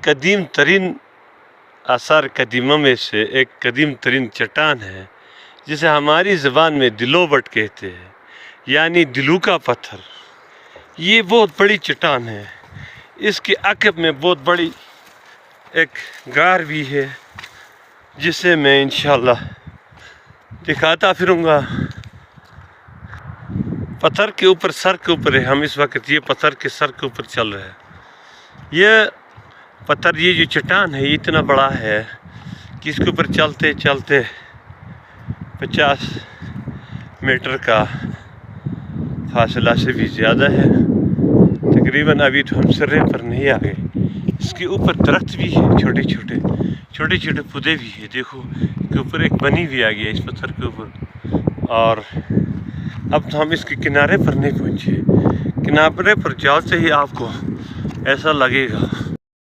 قدیم ترین آثار قدیمہ میں سے ایک قدیم ترین چٹان ہے جسے ہماری زبان میں دلوبٹ کہتے ہیں، یعنی دلو کا پتھر۔ یہ بہت بڑی چٹان ہے، اس کے عقب میں بہت بڑی ایک غار بھی ہے جسے میں انشاءاللہ دکھاتا پھروں گا۔ پتھر کے اوپر، سر کے اوپر ہے، ہم اس وقت یہ پتھر کے سر کے اوپر چل رہے ہیں۔ یہ پتھر، یہ جو چٹان ہے، یہ اتنا بڑا ہے کہ اس کے اوپر چلتے چلتے 50 میٹر کا فاصلہ سے بھی زیادہ ہے۔ تقریباً ابھی تو ہم سرے پر نہیں آ گئے۔ اس کے اوپر درخت بھی ہے، چھوٹے چھوٹے پودے بھی ہیں۔ دیکھو اس کے اوپر ایک بنی بھی آ گیا اس پتھر کے اوپر۔ اور اب تو ہم اس کے کنارے پر نہیں پہنچے۔ کنارے پر جاتے ہی آپ کو ایسا لگے گا